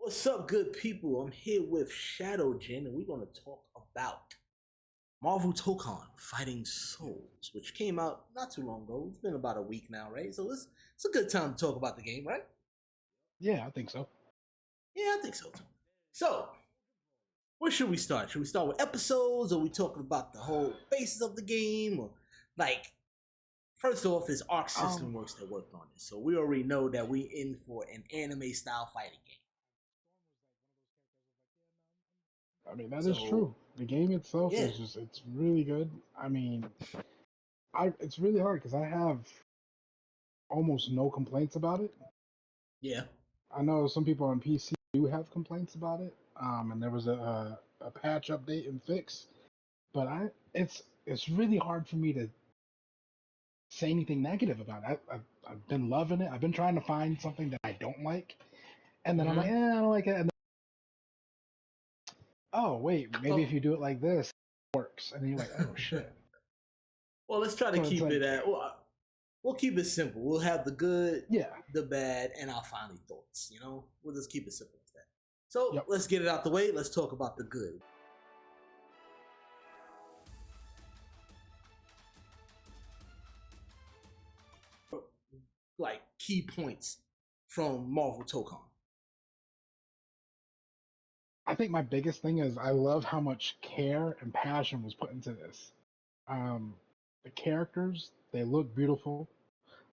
What's up, good people? I'm here with Shadow Jin, and we're going to talk about Marvel Tokon Fighting Souls, which came out not too long ago. It's been about a week now, right? So it's a good time to talk about the game, right? Yeah, I think so. Yeah, I think so too. So, where should we start? Should we start with episodes, or are we talking about the whole basis of the game, or like? First off, is Arc System Um, Works that worked on this, so we already know that we in for an anime style fighting game. I mean that is So, true. The game itself yeah, is it's really good. I mean, it's really hard because I have almost no complaints about it. yeah, I know some people on PC do have complaints about it. And there was a patch update and fix, but it's really hard for me to say anything negative about it. I've been loving it. I've been trying to find something that I don't like, and then I'm like, mm-hmm. I don't like it. And then, oh wait, maybe Oh. if you do it like this, it works. And then you're like, oh shit. Well, let's try to So it's keep it like, at. Well, we'll keep it simple. We'll have the good, yeah, the bad, and our final thoughts. We'll just keep it simple as that. So yep. let's get it out the way. Let's talk about the good. Like key points from Marvel Tokon. I think my biggest thing is I love how much care and passion was put into this. Um, the characters, they look beautiful.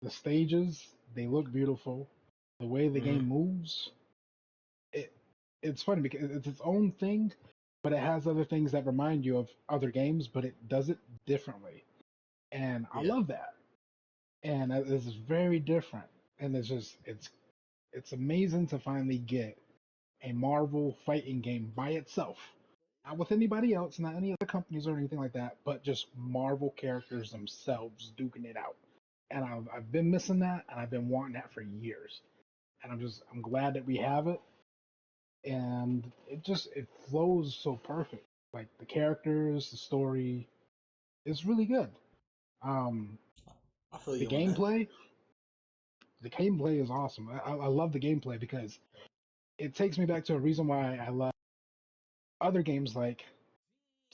The stages, they look beautiful. The way the Mm-hmm. game moves, it it's funny because it's its own thing, but it has other things that remind you of other games, but it does it differently. And I Yeah, love that. And this is very different. And it's amazing to finally get a Marvel fighting game by itself. Not with anybody else, not any other companies or anything like that, but just Marvel characters themselves duking it out. And I've been missing that, and I've been wanting that for years. And I'm glad that we have it, and it flows so perfect. Like the characters, the story, it's really good. Um, I feel the you on that. gameplay, the gameplay is awesome. I love the gameplay because it takes me back to a reason why I love other games like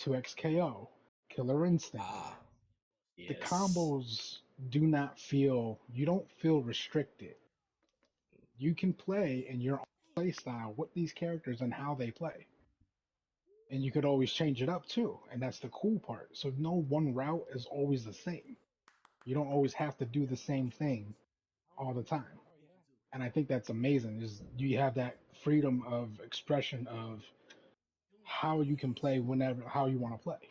2XKO, Killer Instinct. Ah, The yes. combos you don't feel restricted. You can play in your own play style with these characters and how they play. And you could always change it up too. And that's the cool part. So no one route is always the same. You don't always have to do the same thing all the time. And I think that's amazing. Is you have that freedom of expression of how you can play whenever how you want to play.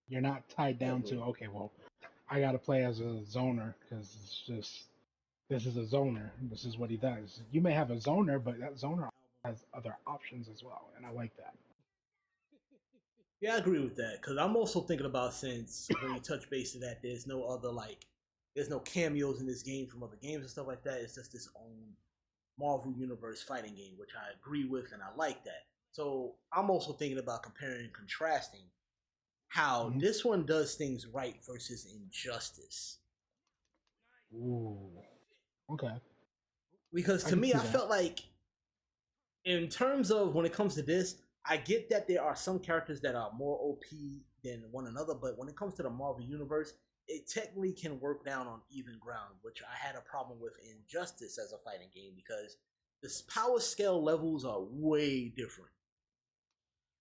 You're not tied I down to agree. okay, well, I got to play as a zoner because it's just this is a zoner. This is what he does. You may have a zoner, but that zoner has other options as well, and I like that. Yeah, I agree with that because I'm also thinking about since when you touch base to that, there's no other there's no cameos in this game from other games and stuff like that. It's just this own Marvel Universe fighting game, which I agree with and I like that. So I'm also thinking about comparing and contrasting how Mm-hmm. this one does things right versus Injustice. Ooh, okay, Because I to could me, see I that. felt like in terms of when it comes to this, I get that there are some characters that are more OP than one another, but when it comes to the Marvel Universe, it technically can work down on even ground, which I had a problem with Injustice as a fighting game because the power scale levels are way different.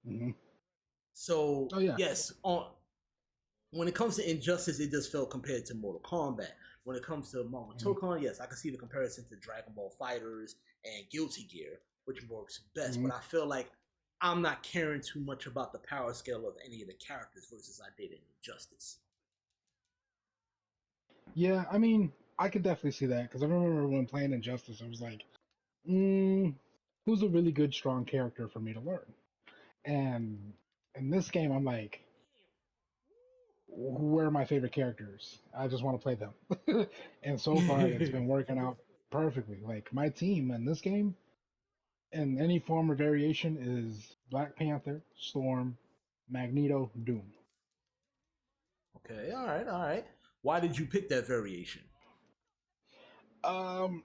Mm-hmm. So Oh yeah. yes, on when it comes to Injustice, it just felt compared to Mortal Kombat. When it comes to Marvel Mm-hmm. Tokon, yes, I can see the comparison to Dragon Ball Fighters and Guilty Gear, which works best. Mm-hmm. But I feel like I'm not caring too much about the power scale of any of the characters versus I did in Injustice. Yeah, I mean, I could definitely see that because I remember when playing Injustice, I was like, mm, who's a really good, strong character for me to learn? And in this game, I'm like, who are my favorite characters? I just want to play them. And so far, it's been working out perfectly. Like my team in this game, in any form or variation, is Black Panther, Storm, Magneto, Doom. Okay, all right, all right. Why did you pick that variation? Um,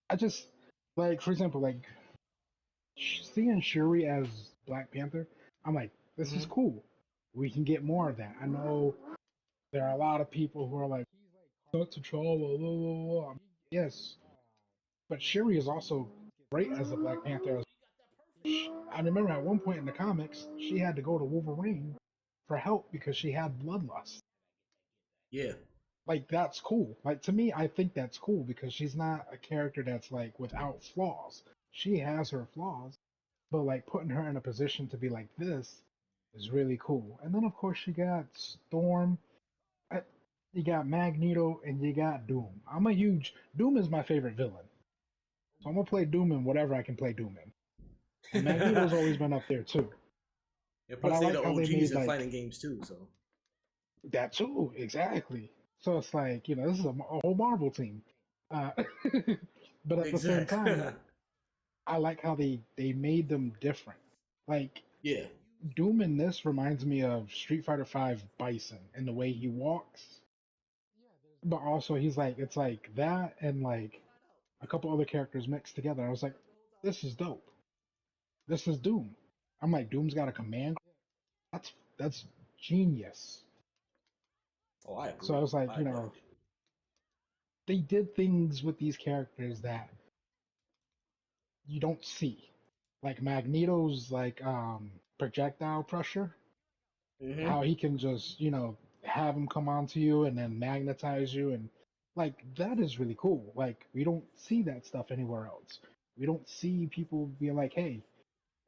I just like, for example, like seeing Shuri as Black Panther, I'm like, this is Mm-hmm. cool. We can get more of that. I know there are a lot of people who are like, not to T'Challa, blah, blah, blah. Yes, but Shuri is also great as a Black Panther. I remember at one point in the comics, she had to go to Wolverine for help because she had bloodlust. Yeah. Like that's cool. Like to me, I think that's cool because she's not a character that's like without flaws. She has her flaws, but like putting her in a position to be like this is really cool. And then of course you got Storm, you got Magneto, and you got Doom. I'm a huge Doom is my favorite villain, so I'm gonna play Doom in whatever I can play Doom in. And Magneto's always been up there too. And But I plus, they like the how they OGs made in like fighting games too. So that too, exactly. So it's like this is a whole Marvel team. Uh, but at the same exactly. time, I like how they made them different. Like Yeah. Doom in this reminds me of Street Fighter V Bison in the way he walks, but also he's like it's like that and like a couple other characters mixed together. I was like, this is dope. This is Doom. I'm like, Doom's got a command. That's genius. Oh, I So I agree. was like, I agree. they did things with these characters that you don't see. Like Magneto's like projectile pressure, Mm-hmm. how he can just, have him come onto you and then magnetize you and like that is really cool. Like we don't see that stuff anywhere else. We don't see people being like, "Hey,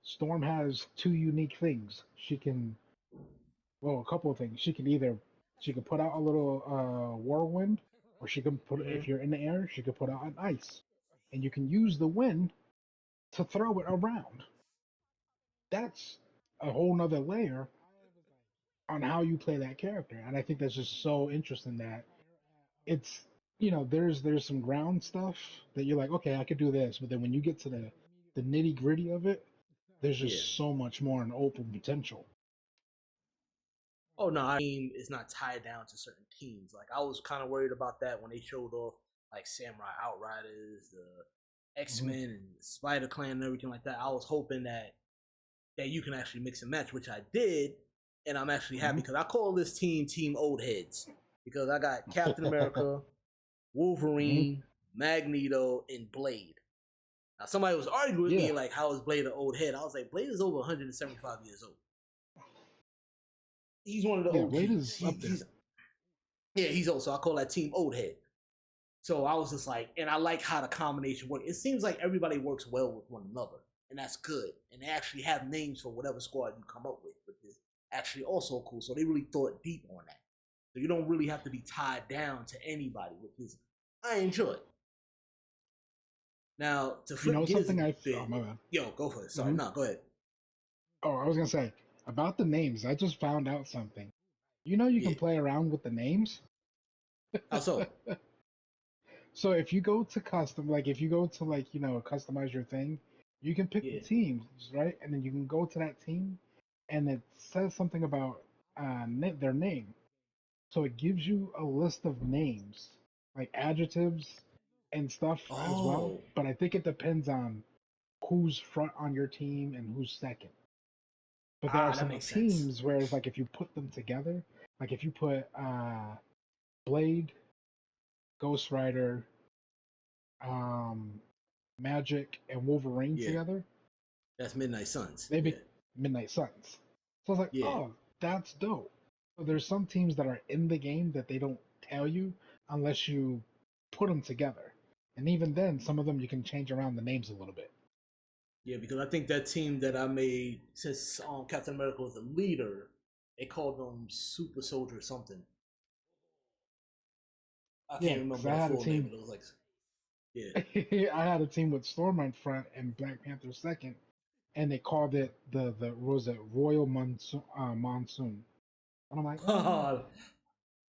Storm has two unique things. She can, well, a couple of things. She can put out a little whirlwind, or she can put Mm-hmm. if you're in the air, she can put out an ice, and you can use the wind to throw it around. That's a whole nother layer on how you play that character, and I think that's just so interesting that it's there's some ground stuff that you're like, okay, I could do this, but then when you get to the nitty gritty of it, there's Yeah. just so much more in open potential. Oh no, I mean it's not tied down to certain teams. Like I was kind of worried about that when they showed off like Samurai Outriders, the X Hmm. Men and Spider Clan and everything like that. I was hoping that you can actually mix and match, which I did, and I'm actually happy Hmm. because I call this team Old Heads because I got Captain America, Hmm. Wolverine, Magneto, and Blade. Now somebody was arguing with me Yeah, like, "How is Blade an old head?" I was like, "Blade is over 175 years old. He's one of the yeah. Blade OGs. is up there. He's old. So I call that team Old Head." So I was just like, and I like how the combination works. It seems like everybody works well with one another, and that's good. And they actually have names for whatever squad you come up with, which is actually also cool. So they really thought deep on that. So you don't really have to be tied down to anybody, which is I enjoy it. Now to You flip know gears a something? Oh bit, my bad. yo, go for it. Sorry, Hmm. no, go ahead. Oh, I was gonna say about the names. I just found out something. You Yeah. can play around with the names. How so? So if you go to custom, like if you go to like customize your thing, you can pick the Yeah. teams, right? And then you can go to that team, and it says something about their name. So it gives you a list of names, like adjectives and stuff as well. Oh, But I think it depends on who's front on your team and who's second. But there are that some makes sense. teams where it's like if you put them together, like if you put Blade, Ghost Rider, um, Magic, and Wolverine Yeah, together, that's Midnight Suns. they Yeah, make Midnight Suns. So I was like, yeah, oh, that's dope. So there's some teams that are in the game that they don't tell you unless you put them together. And even then, some of them you can change around the names a little bit. yeah. Because I think that team that I made, since Captain America was the leader, they called them Super Soldier something. I Yeah, can't because remember I the had a full name, team. but it was like, yeah. I had a team with Storm in front and Black Panther second, and they called it the what was it Royal Monsoon, Monsoon. And I'm like,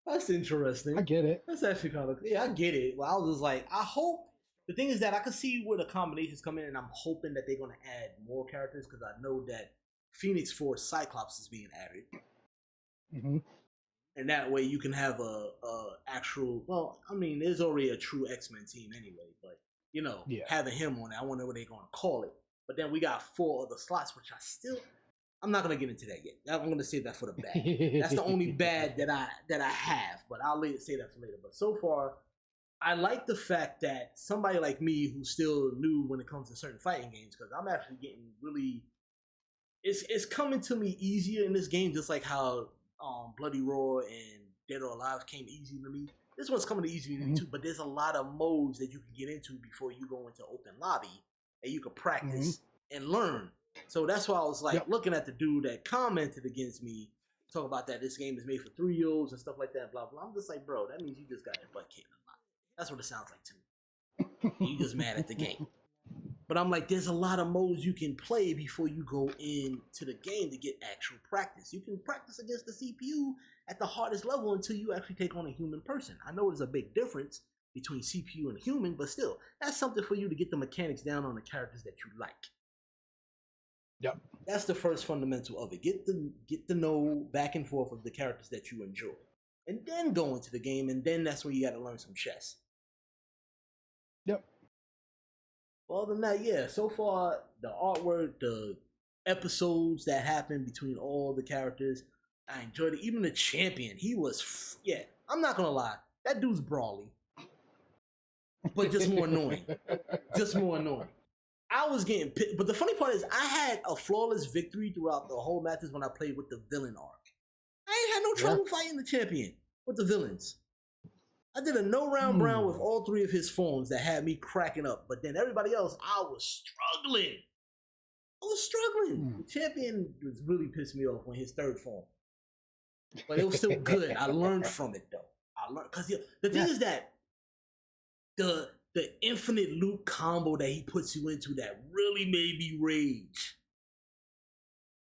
That's I interesting. get it. That's actually kind of yeah. I get it. Well, I was just like, I hope. The thing is that I can see where the combinations come in, and I'm hoping that they're going to add more characters because I know that Phoenix Force Cyclops is being added. Hmm. And that way you can have a actual. Well, I mean, there's already a true X Men team anyway, but Yeah. having him on it, I wonder what they're going to call it. But then we got 4 other slots, which I'm not gonna get into that yet. I'm gonna save that for the bad. That's the only bad that I have, but I'll say that for later. But so far, I like the fact that somebody like me who's still new when it comes to certain fighting games, because I'm actually getting really, it's coming to me easier in this game, just like how Bloody Roar and Dead or Alive came easy to me. This one's coming easy to me too, but there's a lot of modes that you can get into before you go into open lobby, and you can practice and learn. So that's why I was like looking at the dude that commented against me, talk about that this game is made for 3-year-olds and stuff like that, blah blah. I'm just like, bro, that means you just got your butt kicked a lot. That's what it sounds like to me. You just mad at the game. But I'm like, there's a lot of modes you can play before you go into the game to get actual practice. You can practice against the CPU at the hardest level until you actually take on a human person. I know there's a big difference between CPU and human, but still, that's something for you to get the mechanics down on the characters that you like. Yep. That's the first fundamental of it. Get the know back and forth of the characters that you enjoy. And then go into the game, and then that's where you gotta learn some chess. Yep. Well, other than that, yeah, so far, the artwork, the episodes that happened between all the characters, I enjoyed it. Even the champion, he was, I'm not gonna lie, that dude's brawly. But just more annoying. Just more annoying. I was getting pissed. But the funny part is, I had a flawless victory throughout the whole matches when I played with the villain arc. I ain't had no trouble fighting the champion with the villains. I did a no-round Brown with all 3 of his forms that had me cracking up. But then everybody else, I was struggling. The champion was really pissed me off when his 3rd form. But it was still good. I learned from it, though. Because the thing is that the infinite loop combo that he puts you into that really made me rage.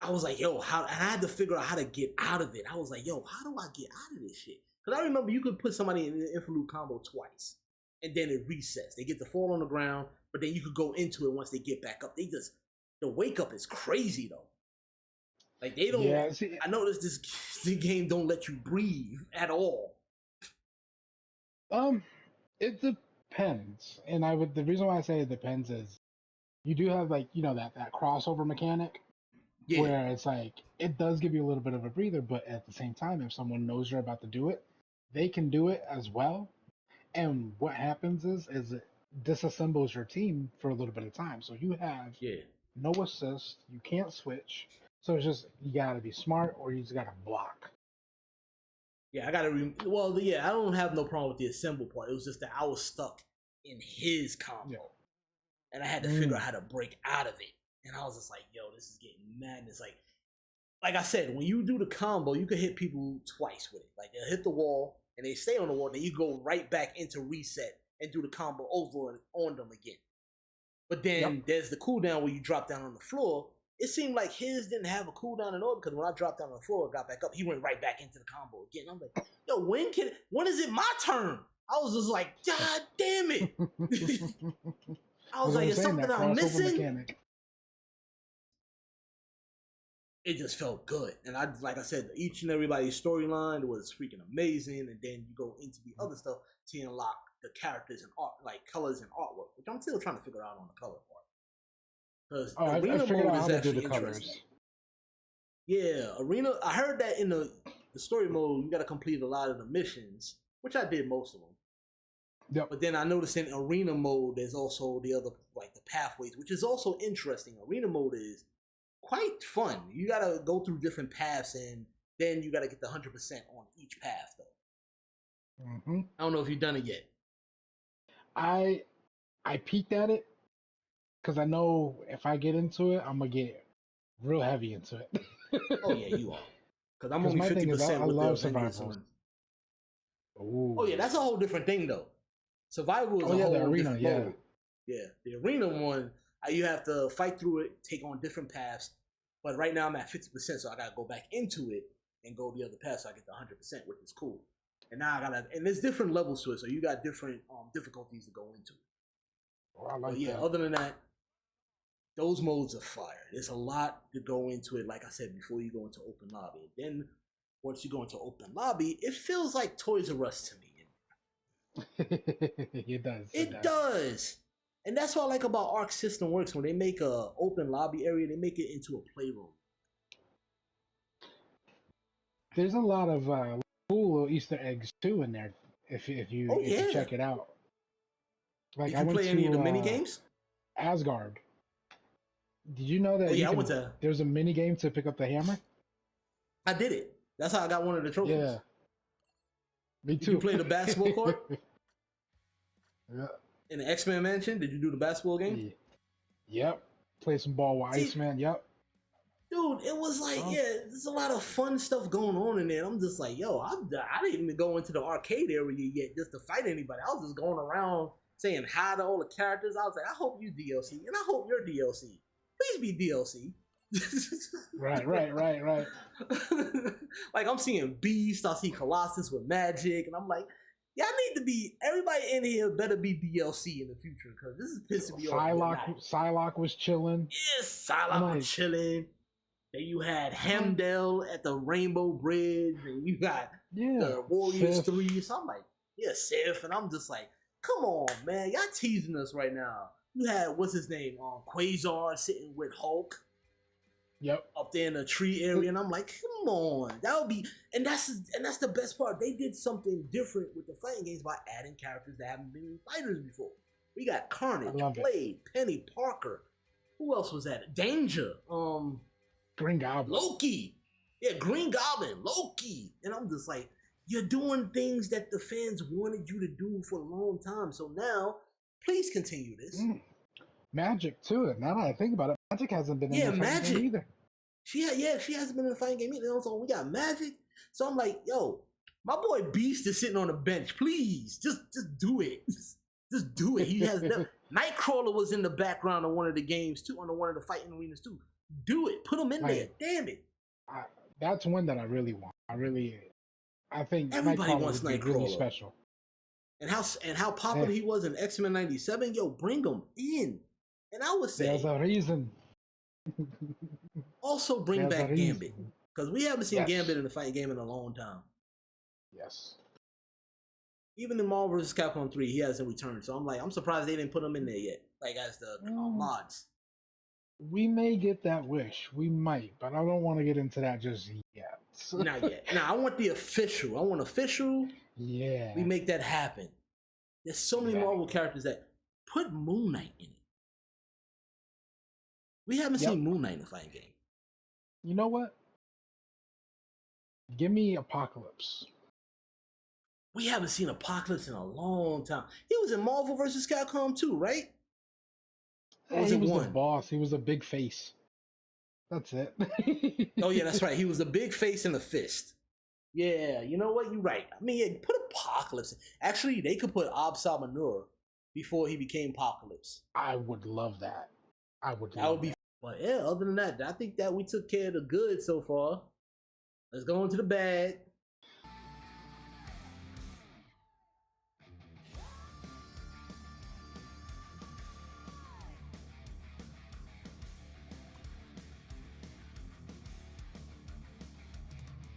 I was like, yo, and I had to figure out how to get out of it. I was like, yo, how do I get out of this shit? Because I remember you could put somebody in the infinite loop combo twice, and then it resets. They get to fall on the ground, but then you could go into it once they get back up. The wake up is crazy, though. Like, they don't, I noticed this game don't let you breathe at all. It depends. And the reason why I say it depends is you do have, like, you know, that crossover mechanic where it's like, it does give you a little bit of a breather, but at the same time, if someone knows you're about to do it, they can do it as well. And what happens is it disassembles your team for a little bit of time. So you have no assist, you can't switch. So it's just, you gotta be smart or you just gotta block. Yeah, I gotta. I don't have no problem with the assemble part. It was just that I was stuck in his combo, and I had to figure out how to break out of it. And I was just like, "Yo, this is getting madness." Like I said, when you do the combo, you can hit people twice with it. Like, they'll hit the wall and they stay on the wall, then you go right back into reset and do the combo over and on them again. But then there's the cooldown where you drop down on the floor. It seemed like his didn't have a cooldown at all, because when I dropped down on the floor and got back up, he went right back into the combo again. I'm like, yo, when is it my turn? I was just like, God damn it. I was like, is something I'm missing? Mechanic. It just felt good. And like I said, each and everybody's storyline was freaking amazing. And then you go into the other stuff to unlock the characters and art, like colors and artwork, which I'm still trying to figure out on the color part. Because arena mode is actually interesting. Yeah, arena. I heard that in the story mode, you got to complete a lot of the missions, which I did most of them. Yep. But then I noticed in arena mode, there's also the other, like the pathways, which is also interesting. Arena mode is quite fun. You got to go through different paths, and then you got to get the 100% on each path, though. Mm-hmm. I don't know if you've done it yet. I peeked at it, because I know if I get into it, I'm going to get real heavy into it. Oh, yeah, you are. Because I'm only 50% with the Avengers one. Oh, yeah, that's a whole different thing, though. Survival is a whole arena, different mode. Yeah, the arena one, you have to fight through it, take on different paths. But right now I'm at 50%, so I got to go back into it and go the other path so I get the 100%, which is cool. And now and there's different levels to it, so you got different difficulties to go into it. Oh, I like that. Other than that, those modes are fire. There's a lot to go into it, like I said, before you go into open lobby. Then once you go into open lobby, it feels like Toys R Us to me. It does. It does. And that's what I like about Arc System Works. When they make a open lobby area, they make it into a playroom. There's a lot of cool little Easter eggs too in there. If Oh you yeah. check it out. Like Did I you went play any of the to mini games? Asgard. Did you know that Oh yeah, I went can? to. There's a mini game to pick up the hammer. I did it. That's how I got one of the trophies. Yeah, me Did you too. play the basketball court Yeah. in the X-Men Mansion? Did you do the basketball game? Yep. Play some ball with See, Iceman. Yep. dude, it was like, Oh, yeah, there's a lot of fun stuff going on in there. I'm just like, yo, I didn't even go into the arcade area yet just to fight anybody. I was just going around saying hi to all the characters. I was like, I hope you DLC, and I hope you're DLC. Please be DLC. right. Like I'm seeing Beast, I see Colossus with magic, and I'm like, y'all need to be, everybody in here better be DLC in the future because this is pissing me off. Psylocke was chilling. Yes, Psylocke was chilling. Then you had Hemdell at the Rainbow Bridge, and you got the Warriors Sith. 3. So I'm like, yeah, Sif, and I'm just like, come on, man, y'all teasing us right now. You had what's his name, Quasar sitting with Hulk. Yep. Up there in the tree area, and I'm like, come on, that would be, and that's the best part. They did something different with the fighting games by adding characters that haven't been fighters before. We got Carnage, Blade, Penny Parker. Who else was that? Danger. Green Goblin. Loki. Yeah, Green Goblin, Loki. And I'm just like, you're doing things that the fans wanted you to do for a long time. So now, please continue this. Magic too. Now that I think about it, Magic hasn't been in the fighting game either. She hasn't been in the fighting game either. So we got Magic. So I'm like, yo, my boy Beast is sitting on the bench. Please, just do it. Just do it. He has Nightcrawler was in the background of one of the games too, on one of the fighting arenas too. Do it. Put him in there. Damn it. That's one that I really want. I think everybody wants Nightcrawler. Really special. And how popular he was in X-Men 97. Yo, bring him in. And I would say there's a reason. Also bring back Gambit. Because we haven't seen Gambit in the fighting game in a long time. Yes. Even in Marvel vs. Capcom 3, he hasn't returned. So I'm like, I'm surprised they didn't put him in there yet. Like as the mods. We may get that wish. We might, but I don't want to get into that just yet. Not yet. Now I want the official. I want official. Yeah. We make that happen. There's so many Marvel characters that put Moon Knight in it. We haven't seen Moon Knight in a fighting game. You know what? Give me Apocalypse. We haven't seen Apocalypse in a long time. He was in Marvel vs. Capcom 2, right? Yeah, he was the boss. He was a big face. That's it. Oh, yeah, that's right. He was a big face and a fist. Yeah, you know what? You're right. I mean, yeah, put Apocalypse. Actually, they could put Ab Sabanur before he became Apocalypse. I would love that. That would be. But yeah, other than that, I think that we took care of the good so far. Let's go into the bad.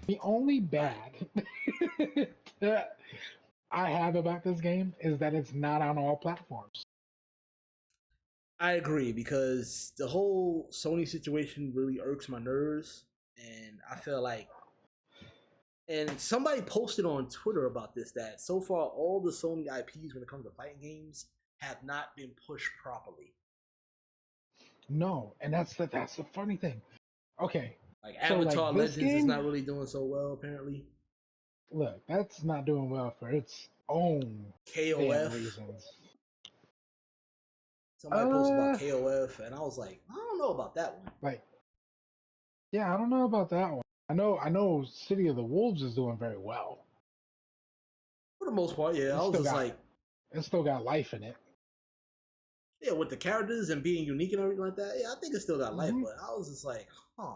The only bad that I have about this game is that it's not on all platforms. I agree, because the whole Sony situation really irks my nerves, and I feel like, and somebody posted on Twitter about this, that so far all the Sony IPs when it comes to fighting games have not been pushed properly. No, and that's the funny thing. Okay. Like Avatar Legends is not really doing so well, apparently. Look, that's not doing well for its own KOF reasons. Somebody posted about KOF, and I was like, I don't know about that one. Like, yeah, I don't know about that one. I know City of the Wolves is doing very well. For the most part, yeah. I was just like, it still got life in it. Yeah, with the characters and being unique and everything like that, yeah, I think it still got life, but I was just like, huh.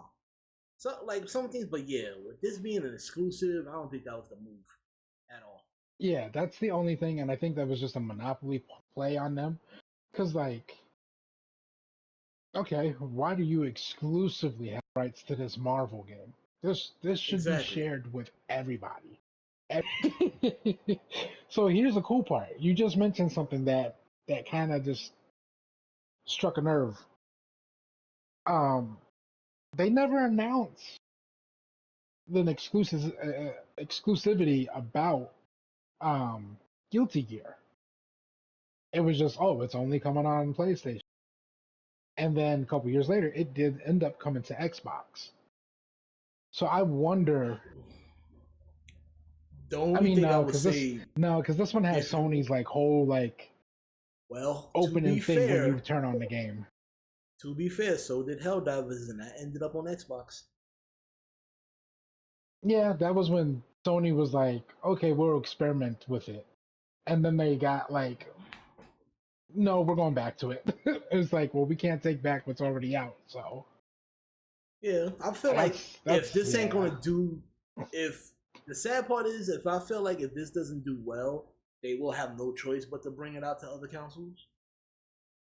So, like, some things, but yeah, with this being an exclusive, I don't think that was the move at all. Yeah, that's the only thing, and I think that was just a monopoly play on them. Because, like, okay, why do you exclusively have rights to this Marvel game? This should be shared with everybody. So here's the cool part. You just mentioned something that kind of just struck a nerve. They never announced an exclusivity about Guilty Gear. It was just, oh, it's only coming on PlayStation. And then a couple years later, it did end up coming to Xbox. So I wonder. The only thing I would because say, this one has if Sony's like whole like well, opening thing when you turn on the game. To be fair, so did Helldivers, and that ended up on Xbox. Yeah, that was when Sony was like, okay, we'll experiment with it. And then they got like, no, we're going back to it. It's like, well, we can't take back what's already out, so. Yeah, I feel like That's if this ain't gonna do, if the sad part is, if I feel like if this doesn't do well, they will have no choice but to bring it out to other consoles.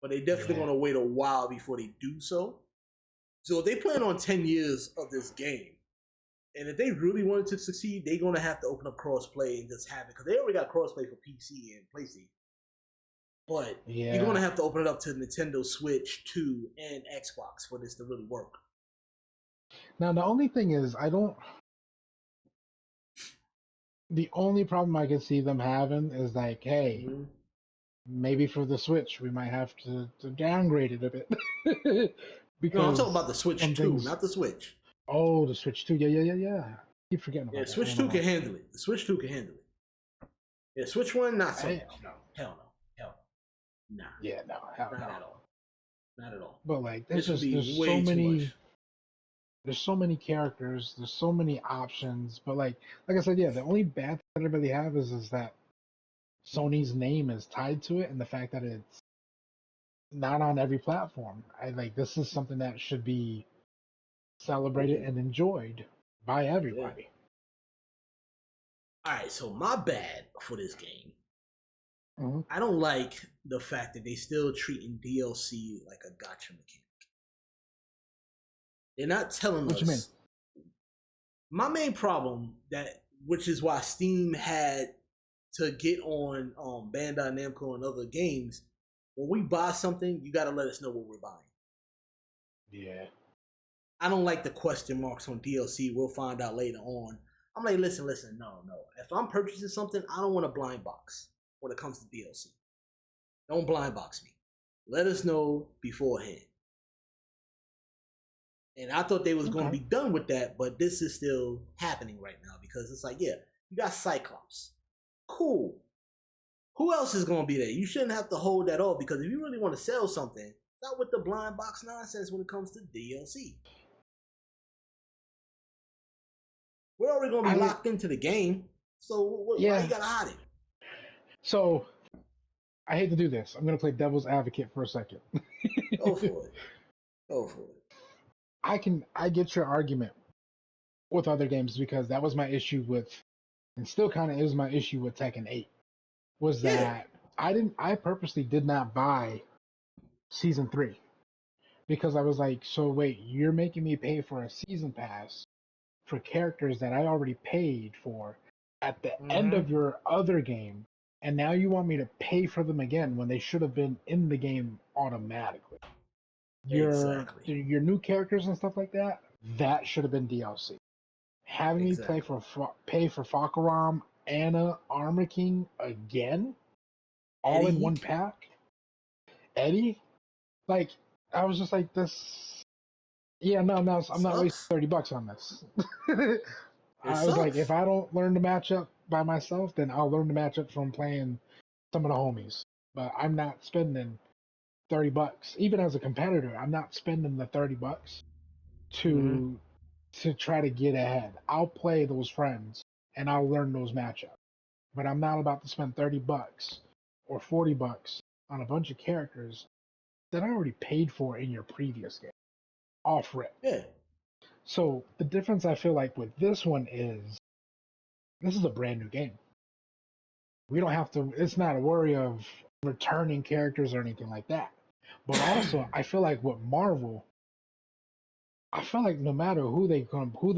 But they definitely gonna wait a while before they do so. So if they plan on 10 years of this game, and if they really wanted to succeed, they're gonna have to open up crossplay and just have it, because they already got crossplay for PC and PlayStation. But you're gonna have to open it up to Nintendo Switch 2 and Xbox for this to really work. Now the only thing is, the only problem I can see them having is like, hey, maybe for the Switch we might have to downgrade it a bit. Because no, I'm talking about the Switch 2, not the Switch. Oh, the Switch 2. Yeah. I keep forgetting about that. Switch 2 can handle it. The Switch 2 can handle it. Yeah, Switch 1, not so much. No. Hell no. Nah. Yeah, no. Hell not no. At all. Not at all. But like, there's so many. There's so many characters. There's so many options. But like I said, yeah, the only bad thing I really have is that Sony's name is tied to it, and the fact that it's not on every platform. This is something that should be celebrated and enjoyed by everybody. All right, so my bad for this game. I don't like the fact that they still treating DLC like a gotcha mechanic. They're not telling us. What you mean? My main problem, which is why Steam had to get on Bandai Namco and other games. When we buy something, you got to let us know what we're buying. Yeah. I don't like the question marks on DLC. We'll find out later on. I'm like, listen, no. If I'm purchasing something, I don't want a blind box when it comes to DLC. Don't blind box me. Let us know beforehand. And I thought they was going to be done with that, but this is still happening right now, because it's like, yeah, you got Cyclops. Cool. Who else is going to be there? You shouldn't have to hold that off, because if you really want to sell something, not with the blind box nonsense when it comes to DLC. We're already going to be locked into the game, so why you got to hide it? So, I hate to do this. I'm going to play devil's advocate for a second. Go for it. I get your argument with other games, because that was my issue with, and still kind of is my issue with Tekken 8, was that I purposely did not buy Season 3, because I was like, so wait, you're making me pay for a season pass for characters that I already paid for at the end of your other game, and now you want me to pay for them again when they should have been in the game automatically. Your new characters and stuff like that should have been DLC. Having me pay for Fakaram, Anna, Armor King again, all in one pack. Eddie, like, I was just like, this. Yeah, no, I'm not wasting $30 on this. I was like, if I don't learn the matchup by myself, then I'll learn the matchup from playing some of the homies. But I'm not spending $30, even as a competitor. I'm not spending the $30 to try to get ahead. I'll play those friends and I'll learn those matchups. But I'm not about to spend $30 or $40 on a bunch of characters that I already paid for in your previous game. Off rip. Yeah. So the difference I feel like with this one is this is a brand new game. We don't have to, it's not a worry of returning characters or anything like that. But also, I feel like with Marvel, I feel like no matter who they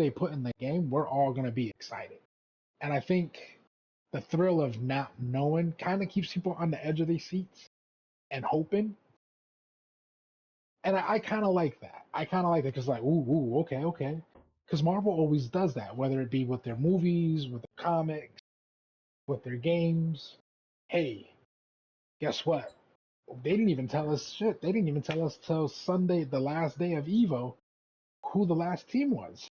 put in the game, we're all gonna be excited. And I think the thrill of not knowing kind of keeps people on the edge of their seats and hoping. And I kind of like that. I kind of like that because, like, ooh, okay. Because Marvel always does that, whether it be with their movies, with their comics, with their games. Hey, guess what? They didn't even tell us shit. They didn't even tell us till Sunday, the last day of Evo, who the last team was.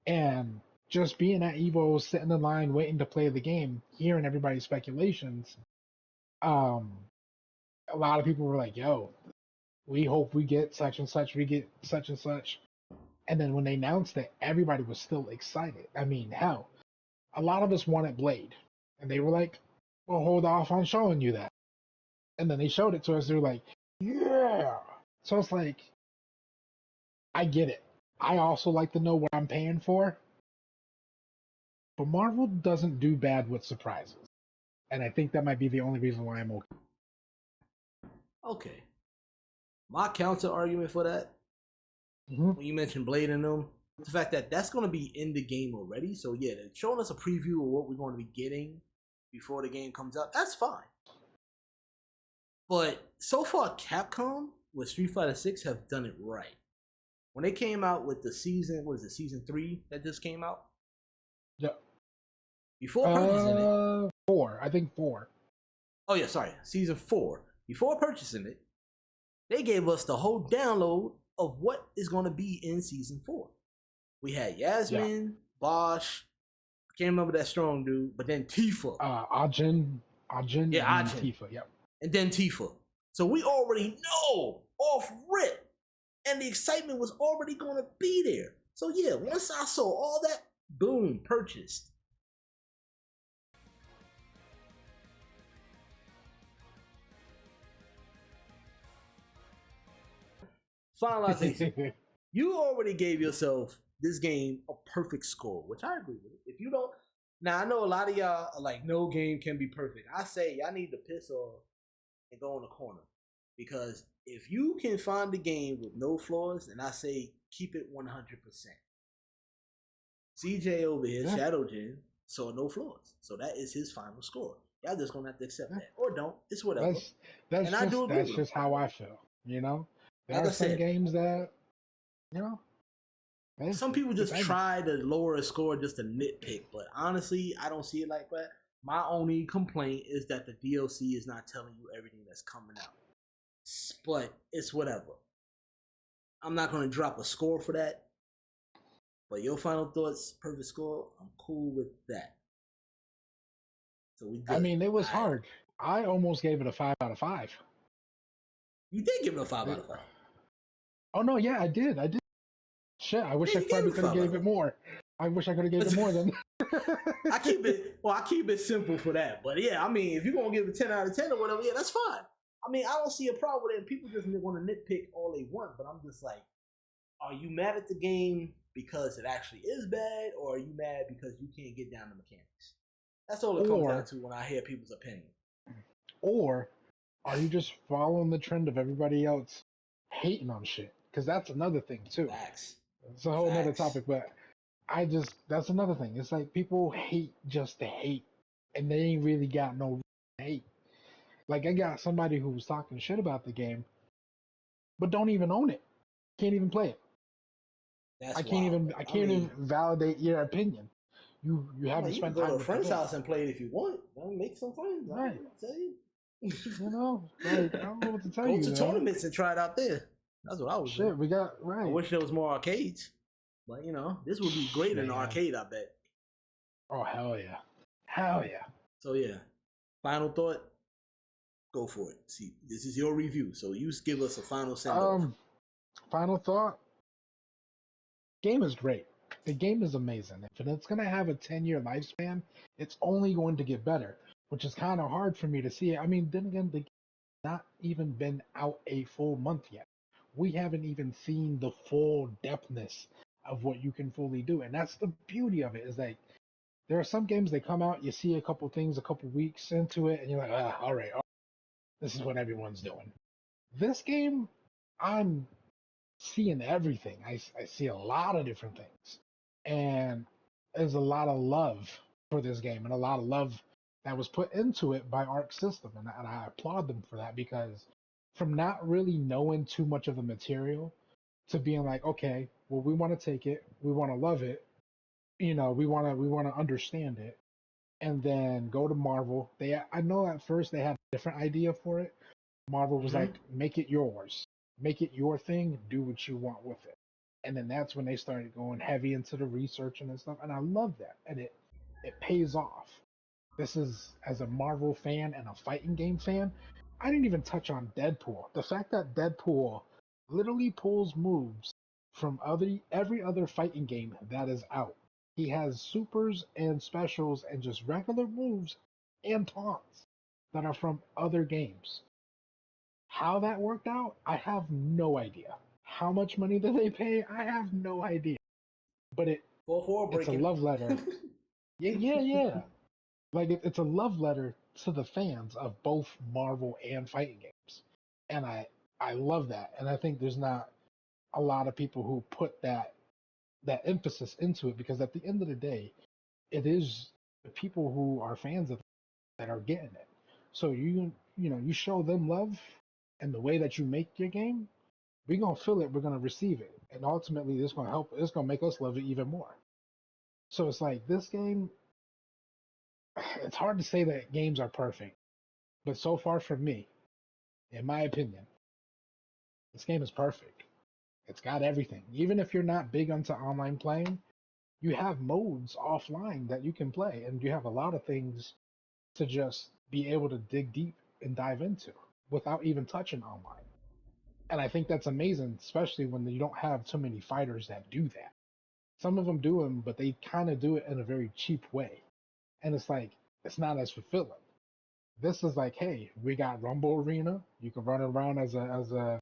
And just being at Evo, sitting in line, waiting to play the game, hearing everybody's speculations, um, a lot of people were like, yo, we hope we get such and such, we get such and such. And then when they announced it, everybody was still excited. I mean, hell, a lot of us wanted Blade. And they were like, well, hold off on showing you that. And then they showed it to us. They're like, yeah. So it's like, I get it. I also like to know what I'm paying for. But Marvel doesn't do bad with surprises. And I think that might be the only reason why I'm okay. Okay. My counter argument for that, when you mentioned Blade and them, the fact that that's going to be in the game already. So yeah, they're showing us a preview of what we're going to be getting before the game comes out. That's fine. But so far, Capcom with Street Fighter 6 have done it right. When they came out with the season, what is it, season 3 that just came out? Yeah. Before purchasing it. 4. I think 4. Oh yeah, sorry. Season 4. Before purchasing it, they gave us the whole download of what is going to be in season 4. We had Yasmin, Bosch, I can't remember that strong dude, but then Tifa. Ajin, yeah, and Ajin. Tifa, yep. And then Tifa. So we already know off rip, and the excitement was already going to be there. So yeah, once I saw all that, boom, purchased. Finalization. You already gave yourself this game a perfect score, which I agree with. If you don't, now I know a lot of y'all are like, no game can be perfect. I say y'all need to piss off and go in the corner, because if you can find the game with no flaws, then I say keep it 100%. CJ over here, Shadow Gen, saw no flaws, so that is his final score. Y'all just gonna have to accept that, or don't. It's whatever. That's just how I feel. You know, there are some games that, you know, some people just try to lower a score just to nitpick, but honestly, I don't see it like that. My only complaint is that the DLC is not telling you everything that's coming out. But it's whatever. I'm not going to drop a score for that. But your final thoughts, perfect score, I'm cool with that. So we good. I mean, it was hard. I almost gave it a 5 out of 5. You did give it a 5 out of 5. Oh no, yeah, I did. Shit, I wish I probably could have gave it more. I wish I could have gave it more than. I keep it simple for that. But yeah, I mean, if you're gonna give it 10 out of 10 or whatever, yeah, that's fine. I mean, I don't see a problem with it. People just want to nitpick all they want, but I'm just like, are you mad at the game because it actually is bad, or are you mad because you can't get down to mechanics? That's all it comes down to when I hear people's opinion. Or are you just following the trend of everybody else hating on shit? Because that's another thing too. Facts. It's a whole other topic, but that's another thing. It's like people hate just to hate, and they ain't really got no hate. Like I got somebody who was talking shit about the game, but don't even own it. Can't even play it. I can't even validate your opinion. You haven't spent time. You can go to a friend's house and play it if you want. Make some friends. Right. You know, like I don't know what to tell you. Go to tournaments and try it out there. That's what I was doing. We got right. I wish there was more arcades, but you know, this would be great in an arcade. I bet. Oh hell yeah, hell yeah. So yeah, final thought. Go for it. See, this is your review, so you give us a final send-off. Final thought. Game is great. The game is amazing. If it's going to have a 10-year lifespan, it's only going to get better, which is kind of hard for me to see. I mean, then again, the game's not even been out a full month yet. We haven't even seen the full depthness of what you can fully do. And that's the beauty of it, is like, there are some games that come out, you see a couple things a couple weeks into it, and you're like, all right, this is what everyone's doing. This game, I'm seeing everything. I see a lot of different things. And there's a lot of love for this game, and a lot of love that was put into it by Arc System. And I applaud them for that, because from not really knowing too much of the material to being like, okay, well, we want to take it, we want to love it, we want to understand it, and then go to Marvel. I know at first they had a different idea for it. Marvel was like, make it yours, make it your thing, do what you want with it. And then that's when they started going heavy into the research and stuff. And I love that. And it pays off. This is, as a Marvel fan and a fighting game fan, I didn't even touch on Deadpool. The fact that Deadpool literally pulls moves from every other fighting game that is out. He has supers and specials and just regular moves and taunts that are from other games. How that worked out, I have no idea. How much money did they pay? I have no idea. But it's a love letter. Yeah. Like it's a love letter to the fans of both Marvel and fighting games, and I love that. And I think there's not a lot of people who put that emphasis into it, because at the end of the day, it is the people who are fans of it that are getting it. So you show them love, and the way that you make your game, we're gonna feel it, we're gonna receive it, and ultimately it's gonna help. It's gonna make us love it even more. So it's like this game. It's hard to say that games are perfect, but so far for me, in my opinion, this game is perfect. It's got everything. Even if you're not big onto online playing, you have modes offline that you can play, and you have a lot of things to just be able to dig deep and dive into without even touching online. And I think that's amazing, especially when you don't have too many fighters that do that. Some of them do them, but they kind of do it in a very cheap way. And it's like, it's not as fulfilling. This is like, hey, we got Rumble Arena. You can run around as the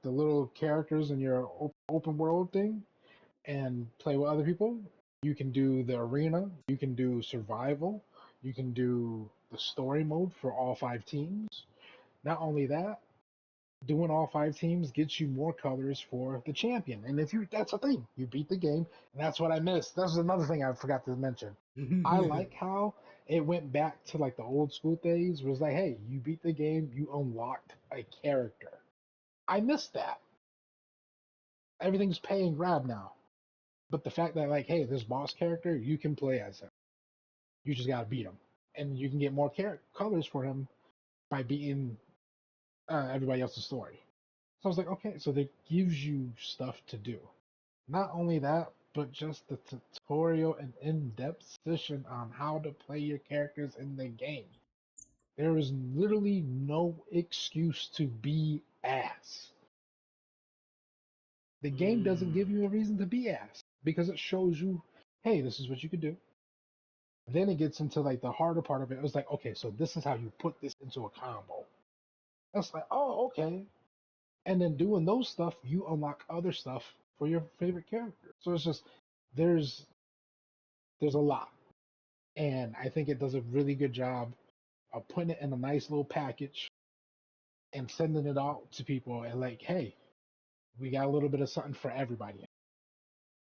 little characters in your open world thing and play with other people. You can do the arena. You can do survival. You can do the story mode for all 5 teams. Not only that, doing all 5 teams gets you more colors for the champion. And if that's the thing, you beat the game, and that's what I missed. That's another thing I forgot to mention. I like how it went back to like the old school days. It was like, hey, you beat the game, you unlocked a character. I missed that. Everything's pay and grab now. But the fact that like, hey, this boss character, you can play as him. You just gotta beat him, and you can get more colors for him by beating everybody else's story. So I was like, okay, so that gives you stuff to do. Not only that, but just the tutorial and in-depth session on how to play your characters in the game. There is literally no excuse to be ass. The game doesn't give you a reason to be ass because it shows you, hey, this is what you could do. Then it gets into like the harder part of it. It was like, okay, so this is how you put this into a combo. It's like, oh, okay. And then doing those stuff, you unlock other stuff for your favorite character. So it's just there's a lot, and I think it does a really good job of putting it in a nice little package and sending it out to people and like, hey, we got a little bit of something for everybody.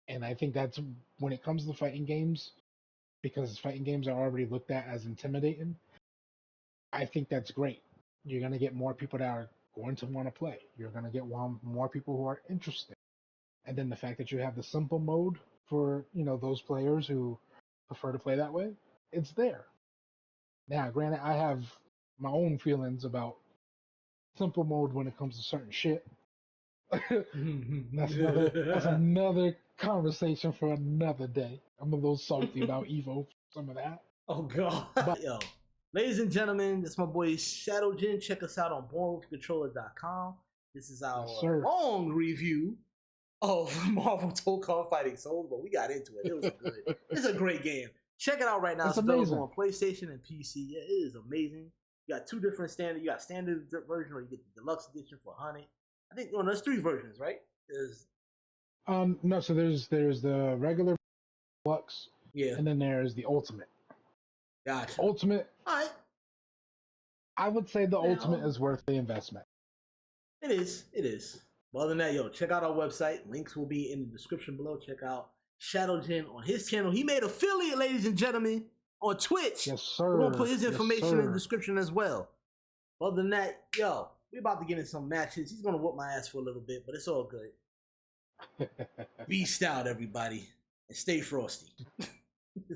And I think that's when it comes to fighting games, because fighting games are already looked at as intimidating. I think that's great. You're gonna get more people that are going to want to play. You're gonna get more people who are interested. And then the fact that you have the simple mode for those players who prefer to play that way, it's there. Now, granted, I have my own feelings about simple mode when it comes to certain shit. That's another conversation for another day. I'm a little salty about Evo, some of that. Oh god. But yo, ladies and gentlemen, that's my boy Shadow Jin. Check us out on BourneWithTheController.com. This is our long review of Marvel Tokon Fighting Souls, but we got into it. It was good. It's a great game. Check it out right now. It's available on PlayStation and PC. Yeah, it is amazing. You got 2 different standard. You got standard version, or you get the deluxe edition for $100. I think there's 3 versions, right? No. So there's the regular deluxe, yeah, and then there's the ultimate. Gotcha. Ultimate. All right. I would say the ultimate is worth the investment. It is. It is. But other than that, yo, check out our website. Links will be in the description below. Check out Shadow Jin on his channel. He made affiliate, ladies and gentlemen, on Twitch. Yes, sir. We're gonna put his information in the description as well. Other than that, yo, we about to get in some matches. He's gonna whoop my ass for a little bit, but it's all good. Beast out, everybody, and stay frosty.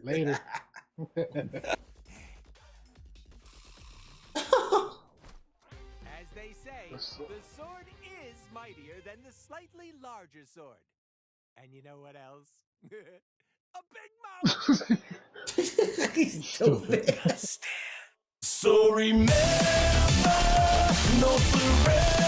Later. As they say, the sword is mightier than the slightly larger sword. And you know what else? A big mouth! He's stupid. So remember, no surrender.